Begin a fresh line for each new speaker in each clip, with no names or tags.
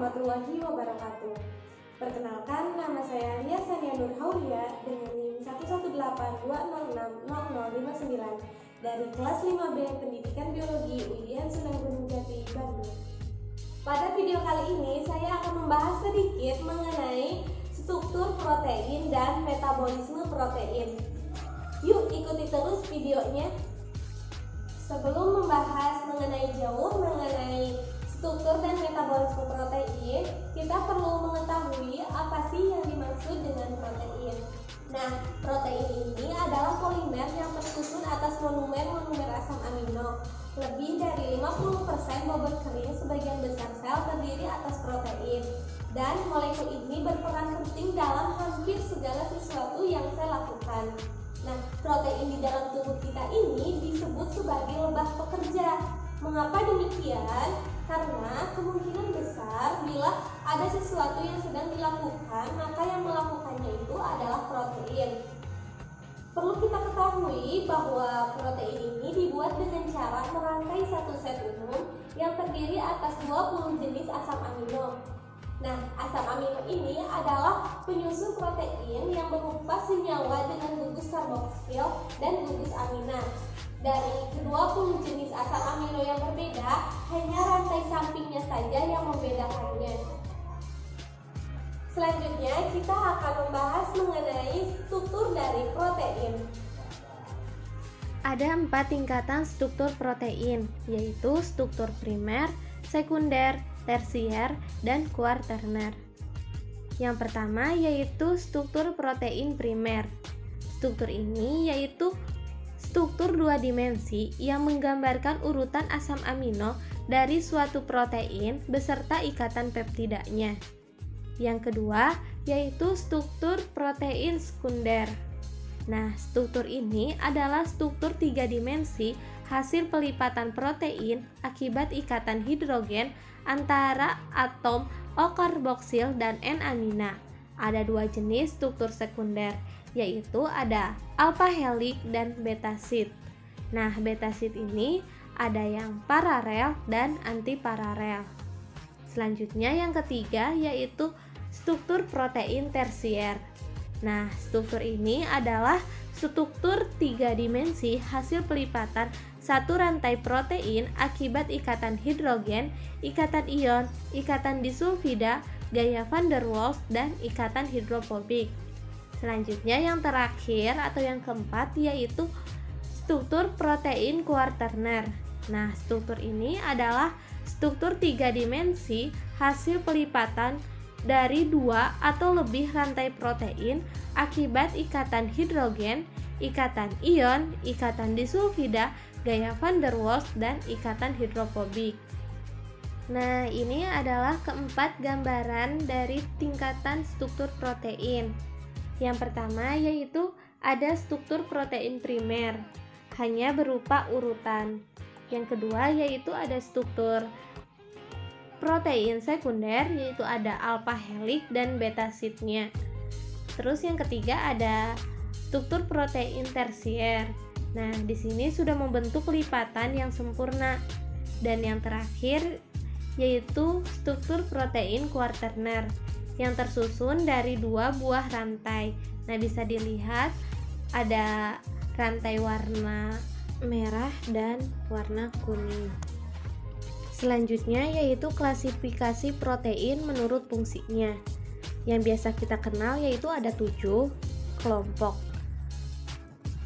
warahmatullahi wabarakatuh. Perkenalkan, nama saya Lia Sania Nur Haulia dengan NIM 11820600059 dari kelas 5B Pendidikan Biologi UIN Sunan Gunung Jati, Bandung. Pada video kali ini saya akan membahas sedikit mengenai struktur protein dan metabolisme protein. Yuk ikuti terus videonya. Sebelum membahas mengenai struktur dan metabolisme protein, kita perlu mengetahui apa sih yang dimaksud dengan protein. Nah, protein ini adalah polimer yang tersusun atas monomer asam amino. Lebih dari 50% bobot kering sebagian besar sel terdiri atas protein. Dan molekul ini berperan penting dalam hampir segala sesuatu yang sel lakukan. Nah, protein di dalam tubuh kita ini disebut sebagai lebah pekerja. Mengapa demikian? Karena kemungkinan besar bila ada sesuatu yang sedang dilakukan, maka yang melakukannya itu adalah protein. Perlu kita ketahui bahwa protein ini dibuat dengan cara merangkai satu set umum yang terdiri atas 20 jenis asam amino. Nah, asam amino ini adalah penyusun protein yang berupa senyawa dengan gugus karboksil dan gugus amina. Dari ke-20 jenis asam amino yang berbeda, hanya rantai sampingnya saja yang membedakannya. Selanjutnya, kita akan membahas mengenai struktur dari protein.
Ada 4 tingkatan struktur protein, yaitu struktur primer, sekunder, tersier, dan kuarterner. Yang pertama yaitu struktur protein primer. Struktur ini yaitu struktur 2 dimensi yang menggambarkan urutan asam amino dari suatu protein beserta ikatan peptidanya. Yang kedua yaitu struktur protein sekunder. Nah, struktur ini adalah struktur 3 dimensi hasil pelipatan protein akibat ikatan hidrogen antara atom O-karboksil dan N-amina. Ada 2 jenis struktur sekunder, yaitu ada alpha helix dan beta sheet. Nah, beta sheet ini ada yang paralel dan antiparalel. Selanjutnya yang ketiga yaitu struktur protein tersier. Nah, struktur ini adalah struktur 3 dimensi hasil pelipatan satu rantai protein akibat ikatan hidrogen, ikatan ion, ikatan disulfida, gaya van der Waals, dan ikatan hidrofobik. Selanjutnya yang terakhir atau yang keempat yaitu struktur protein kuarterner. Nah, struktur ini adalah struktur 3 dimensi hasil pelipatan dari 2 atau lebih rantai protein akibat ikatan hidrogen, ikatan ion, ikatan disulfida, gaya van der Waals, dan ikatan hidrofobik. Nah, ini adalah keempat gambaran dari tingkatan struktur protein. Yang pertama yaitu ada struktur protein primer, hanya berupa urutan. Yang kedua yaitu ada struktur protein sekunder, yaitu ada alpha helix dan beta sheet-nya. Terus yang ketiga ada struktur protein tersier. Nah, di sini sudah membentuk lipatan yang sempurna. Dan yang terakhir yaitu struktur protein kuarterner yang tersusun dari 2 buah rantai. Nah, bisa dilihat ada rantai warna merah dan warna kuning. Selanjutnya yaitu klasifikasi protein menurut fungsinya. Yang biasa kita kenal yaitu ada 7 kelompok.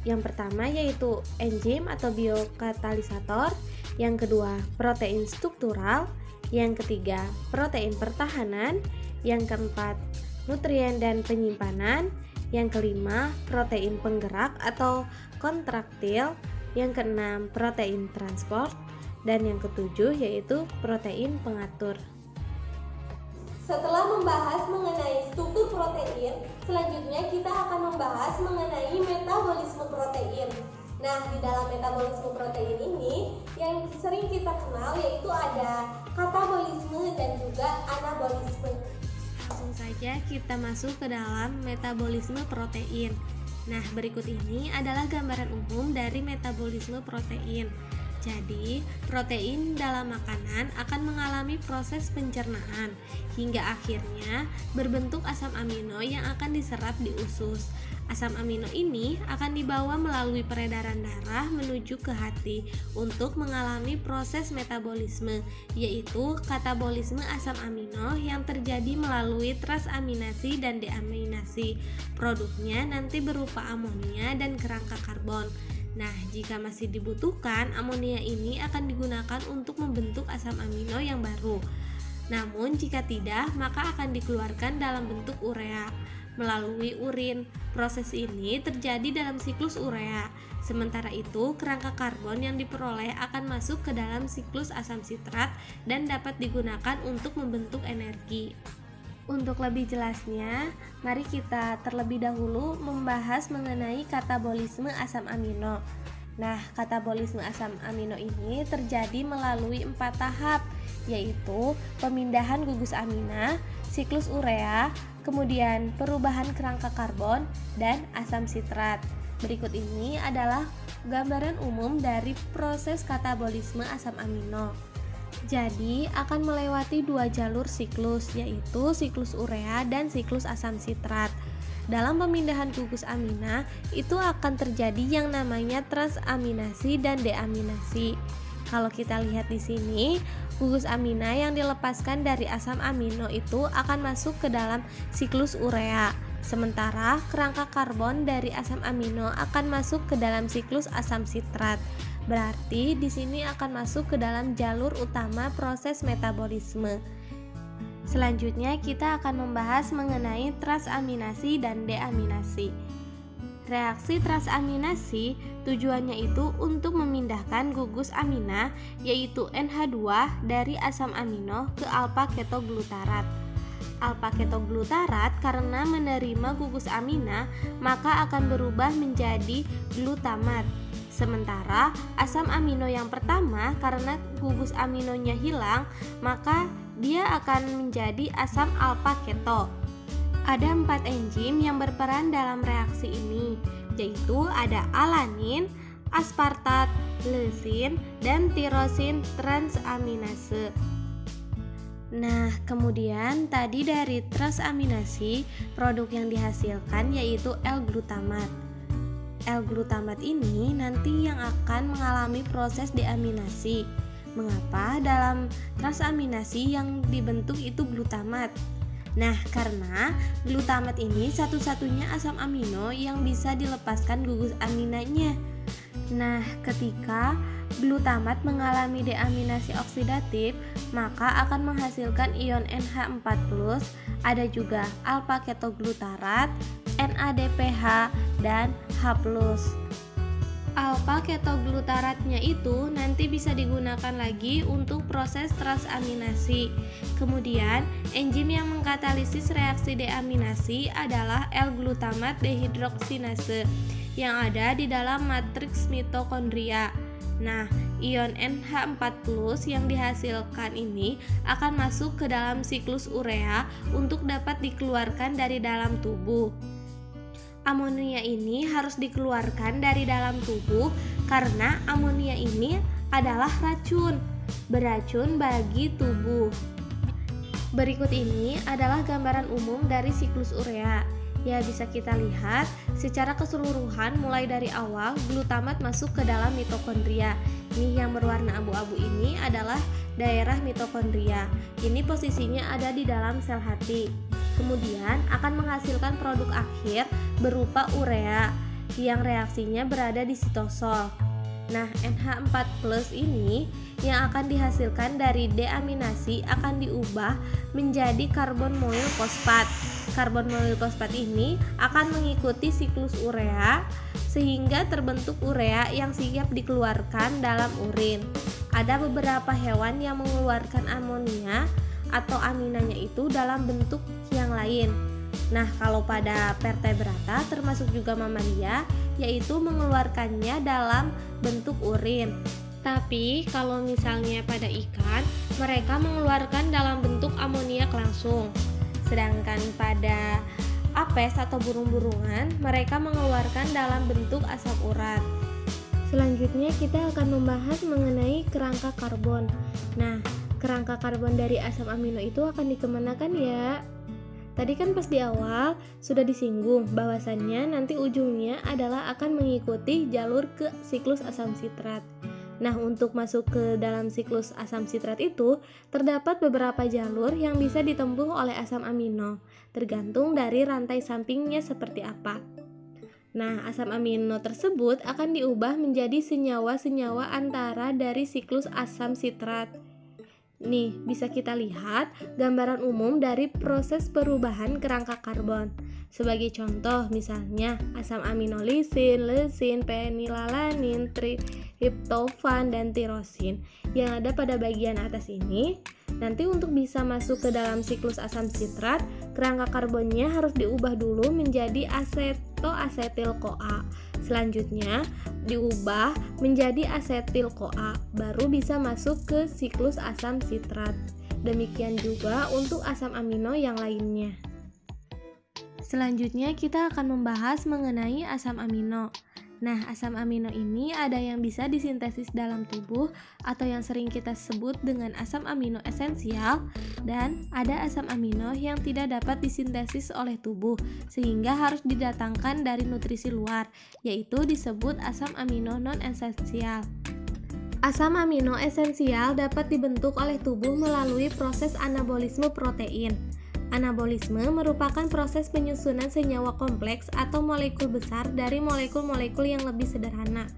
Yang pertama yaitu enzim atau biokatalisator, yang kedua protein struktural, yang ketiga protein pertahanan, yang keempat nutrien dan penyimpanan, yang kelima protein penggerak atau kontraktil, yang keenam protein transport, dan yang ketujuh yaitu protein pengatur.
Setelah membahas mengenai struktur protein, selanjutnya kita akan membahas mengenai metabolisme protein. Nah, di dalam metabolisme protein ini yang sering kita kenal yaitu ada katabolisme dan juga anabolisme.
Langsung saja kita masuk ke dalam metabolisme protein. Nah, berikut ini adalah gambaran umum dari metabolisme protein. Jadi, protein dalam makanan akan mengalami proses pencernaan hingga akhirnya berbentuk asam amino yang akan diserap di usus. Asam amino ini akan dibawa melalui peredaran darah menuju ke hati untuk mengalami proses metabolisme, yaitu katabolisme asam amino yang terjadi melalui transaminasi dan deaminasi. Produknya nanti berupa amonia dan kerangka karbon. Nah, jika masih dibutuhkan, amonia ini akan digunakan untuk membentuk asam amino yang baru. Namun, jika tidak, maka akan dikeluarkan dalam bentuk urea melalui urin. Proses ini terjadi dalam siklus urea. Sementara itu, kerangka karbon yang diperoleh akan masuk ke dalam siklus asam sitrat dan dapat digunakan untuk membentuk energi. Untuk lebih jelasnya, mari kita terlebih dahulu membahas mengenai katabolisme asam amino. Nah, katabolisme asam amino ini terjadi melalui 4 tahap, yaitu pemindahan gugus amina, siklus urea, kemudian perubahan kerangka karbon, dan asam sitrat. Berikut ini adalah gambaran umum dari proses katabolisme asam amino. Jadi akan melewati 2 jalur siklus, yaitu siklus urea dan siklus asam sitrat. Dalam pemindahan gugus amina itu akan terjadi yang namanya transaminasi dan deaminasi. Kalau kita lihat di sini, gugus amina yang dilepaskan dari asam amino itu akan masuk ke dalam siklus urea. Sementara kerangka karbon dari asam amino akan masuk ke dalam siklus asam sitrat. Berarti di sini akan masuk ke dalam jalur utama proses metabolisme. Selanjutnya kita akan membahas mengenai transaminasi dan deaminasi. Reaksi transaminasi tujuannya itu untuk memindahkan gugus amina yaitu NH2 dari asam amino ke alpha ketoglutarat. Alpha ketoglutarat karena menerima gugus amina maka akan berubah menjadi glutamat. Sementara asam amino yang pertama karena gugus aminonya hilang maka dia akan menjadi asam alpha keto. Ada 4 enzim yang berperan dalam reaksi ini, yaitu ada alanin, aspartat, leusin, dan tirosin transaminase. Nah, kemudian tadi dari transaminasi, produk yang dihasilkan yaitu L-glutamat. L-glutamat ini nanti yang akan mengalami proses deaminasi. Mengapa dalam transaminasi yang dibentuk itu glutamat? Nah, karena glutamat ini satu-satunya asam amino yang bisa dilepaskan gugus aminanya. Nah, ketika glutamat mengalami deaminasi oksidatif, maka akan menghasilkan ion NH4+, ada juga alpha ketoglutarat, NADPH, dan H+. Alpha ketoglutaratnya itu nanti bisa digunakan lagi untuk proses transaminasi. Kemudian, enzim yang mengkatalisis reaksi deaminasi adalah L-glutamat dehidroksinase yang ada di dalam matriks mitokondria. Nah, ion NH4+ yang dihasilkan ini akan masuk ke dalam siklus urea untuk dapat dikeluarkan dari dalam tubuh. Amonia ini harus dikeluarkan dari dalam tubuh karena amonia ini adalah racun, beracun bagi tubuh. Berikut ini adalah gambaran umum dari siklus urea. Ya, bisa kita lihat secara keseluruhan mulai dari awal glutamat masuk ke dalam mitokondria. Ini yang berwarna abu-abu ini adalah daerah mitokondria. Ini posisinya ada di dalam sel hati. Kemudian akan menghasilkan produk akhir berupa urea yang reaksinya berada di sitosol. Nah, NH4+ ini yang akan dihasilkan dari deaminasi akan diubah menjadi karbon moil fosfat. Karbon moil fosfat ini akan mengikuti siklus urea sehingga terbentuk urea yang siap dikeluarkan dalam urin. Ada beberapa hewan yang mengeluarkan amonia atau aminanya itu dalam bentuk yang lain. Nah, kalau pada vertebrata termasuk juga mamalia, yaitu mengeluarkannya dalam bentuk urin. Tapi kalau misalnya pada ikan, mereka mengeluarkan dalam bentuk amoniak langsung. Sedangkan pada apes atau burung-burungan, mereka mengeluarkan dalam bentuk asam urat. Selanjutnya kita akan membahas mengenai kerangka karbon. Nah, kerangka karbon dari asam amino itu akan dikemanakan ya? Tadi kan pas di awal sudah disinggung bahwasannya nanti ujungnya adalah akan mengikuti jalur ke siklus asam sitrat. Nah, untuk masuk ke dalam siklus asam sitrat itu terdapat beberapa jalur yang bisa ditempuh oleh asam amino, tergantung dari rantai sampingnya seperti apa. Nah, asam amino tersebut akan diubah menjadi senyawa-senyawa antara dari siklus asam sitrat. Nih, bisa kita lihat gambaran umum dari proses perubahan kerangka karbon. Sebagai contoh, misalnya asam amino lisin, leusin, penilalanin, triptofan, dan tirosin yang ada pada bagian atas ini. Nanti untuk bisa masuk ke dalam siklus asam sitrat, kerangka karbonnya harus diubah dulu menjadi asetoasetil-CoA. Selanjutnya diubah menjadi asetil-CoA, baru bisa masuk ke siklus asam sitrat. Demikian juga untuk asam amino yang lainnya. Selanjutnya kita akan membahas mengenai asam amino. Nah, asam amino ini ada yang bisa disintesis dalam tubuh atau yang sering kita sebut dengan asam amino esensial, dan ada asam amino yang tidak dapat disintesis oleh tubuh sehingga harus didatangkan dari nutrisi luar, yaitu disebut asam amino non-esensial. Asam amino esensial dapat dibentuk oleh tubuh melalui proses anabolisme protein. Anabolisme merupakan proses penyusunan senyawa kompleks atau molekul besar dari molekul-molekul yang lebih sederhana.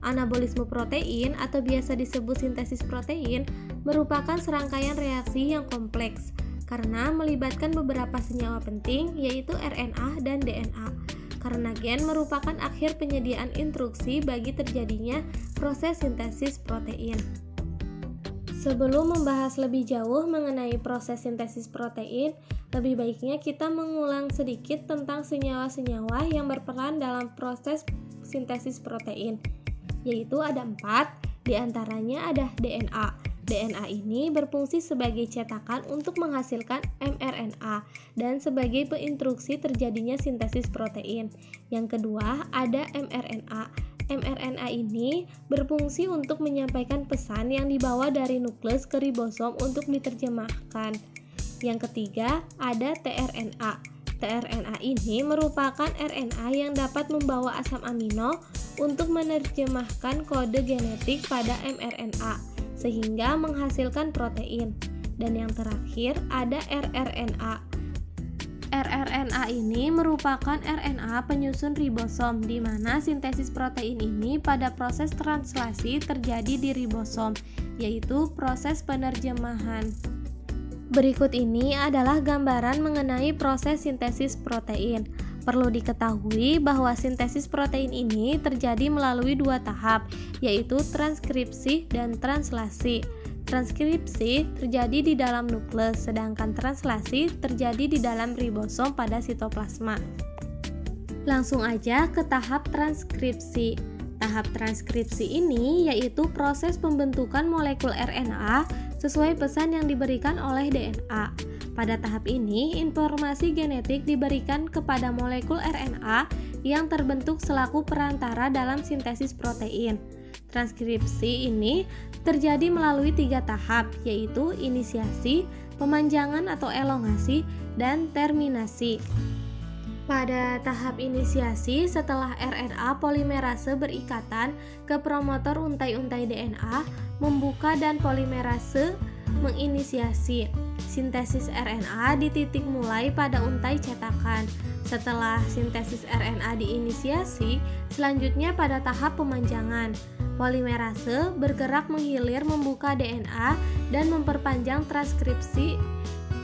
Anabolisme protein atau biasa disebut sintesis protein merupakan serangkaian reaksi yang kompleks karena melibatkan beberapa senyawa penting yaitu RNA dan DNA. Karena gen merupakan akhir penyediaan instruksi bagi terjadinya proses sintesis protein. Sebelum membahas lebih jauh mengenai proses sintesis protein, lebih baiknya kita mengulang sedikit tentang senyawa-senyawa yang berperan dalam proses sintesis protein, yaitu ada 4, diantaranya ada DNA. DNA ini berfungsi sebagai cetakan untuk menghasilkan mRNA dan sebagai peinstruksi terjadinya sintesis protein. Yang kedua ada mRNA. mRNA ini berfungsi untuk menyampaikan pesan yang dibawa dari nukleus ke ribosom untuk diterjemahkan. Yang ketiga ada tRNA. tRNA ini merupakan RNA yang dapat membawa asam amino untuk menerjemahkan kode genetik pada mRNA sehingga menghasilkan protein. Dan yang terakhir ada rRNA. rRNA ini merupakan RNA penyusun ribosom, di mana sintesis protein ini pada proses translasi terjadi di ribosom, yaitu proses penerjemahan. Berikut ini adalah gambaran mengenai proses sintesis protein. Perlu diketahui bahwa sintesis protein ini terjadi melalui 2 tahap, yaitu transkripsi dan translasi. Transkripsi terjadi di dalam nukleus, sedangkan translasi terjadi di dalam ribosom pada sitoplasma. Langsung aja ke tahap transkripsi. Tahap transkripsi ini yaitu proses pembentukan molekul RNA sesuai pesan yang diberikan oleh DNA. Pada tahap ini, informasi genetik diberikan kepada molekul RNA yang terbentuk selaku perantara dalam sintesis protein. Transkripsi ini terjadi melalui 3 tahap, yaitu inisiasi, pemanjangan atau elongasi, dan terminasi. Pada tahap inisiasi, setelah RNA polimerase berikatan ke promotor untai-untai DNA, membuka dan polimerase menginisiasi. Sintesis RNA di titik mulai pada untai cetakan. Setelah sintesis RNA diinisiasi, selanjutnya pada tahap pemanjangan. Polimerase bergerak menghilir membuka DNA dan memperpanjang transkripsi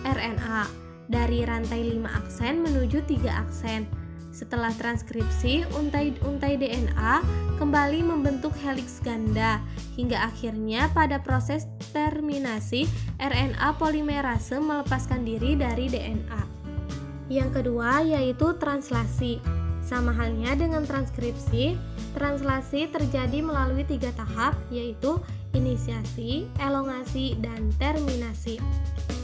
RNA dari rantai 5 aksen menuju 3 aksen. Setelah transkripsi, untai DNA kembali membentuk heliks ganda, hingga akhirnya pada proses terminasi, RNA polimerase melepaskan diri dari DNA. Yang kedua yaitu translasi. Sama halnya dengan transkripsi, translasi terjadi melalui 3 tahap, yaitu inisiasi, elongasi, dan terminasi.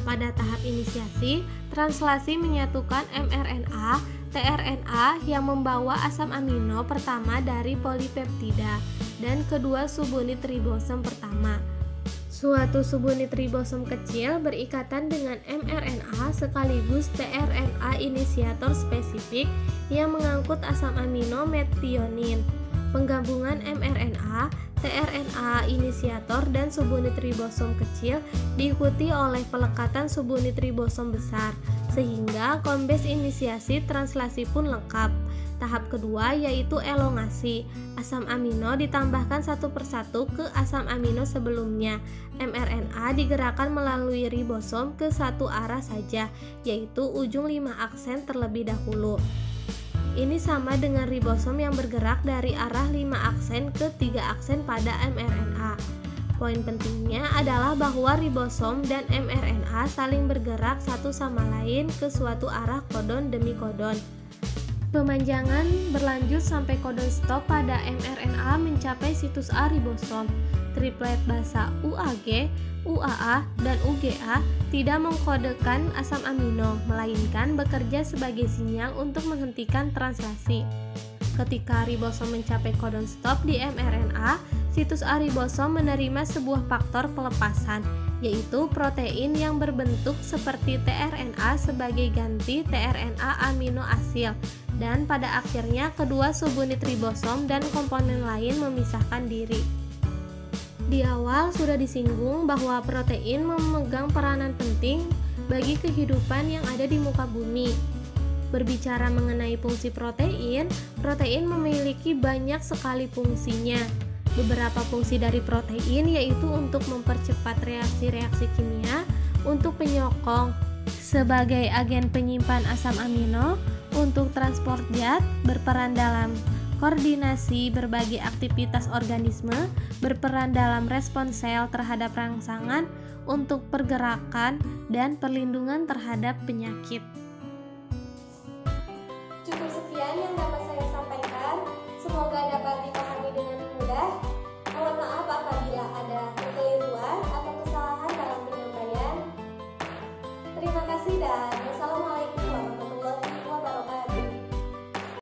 Pada tahap inisiasi, translasi menyatukan mRNA, tRNA yang membawa asam amino pertama dari polipeptida dan kedua subunit ribosom pertama. Suatu subunit ribosom kecil berikatan dengan mRNA sekaligus tRNA inisiator spesifik yang mengangkut asam amino metionin. Penggabungan mRNA, tRNA inisiator dan subunit ribosom kecil diikuti oleh pelekatan subunit ribosom besar, sehingga kombes inisiasi translasi pun lengkap. Tahap kedua yaitu elongasi. Asam amino ditambahkan satu persatu ke asam amino sebelumnya. mRNA digerakkan melalui ribosom ke satu arah saja, yaitu ujung 5 aksen terlebih dahulu. Ini sama dengan ribosom yang bergerak dari arah 5 aksen ke 3 aksen pada mRNA. Poin pentingnya adalah bahwa ribosom dan mRNA saling bergerak satu sama lain ke suatu arah kodon demi kodon. Pemanjangan berlanjut sampai kodon stop pada mRNA mencapai situs A ribosom. Triplet basa UAG, UAA, dan UGA tidak mengkodekan asam amino, melainkan bekerja sebagai sinyal untuk menghentikan translasi. Ketika ribosom mencapai kodon stop di mRNA, situs A ribosom menerima sebuah faktor pelepasan, yaitu protein yang berbentuk seperti tRNA sebagai ganti tRNA amino asil, dan pada akhirnya kedua subunit ribosom dan komponen lain memisahkan diri. Di awal sudah disinggung bahwa protein memegang peranan penting bagi kehidupan yang ada di muka bumi. Berbicara mengenai fungsi protein, protein memiliki banyak sekali fungsinya. Beberapa fungsi dari protein yaitu untuk mempercepat reaksi-reaksi kimia, untuk penyokong sebagai agen penyimpan asam amino, untuk transport zat, berperan dalam koordinasi berbagai aktivitas organisme, berperan dalam respons sel terhadap rangsangan, untuk pergerakan dan perlindungan terhadap penyakit.
Cukup sekian yang dapat saya sampaikan. Semoga dapat dipahami dengan mudah. Mohon maaf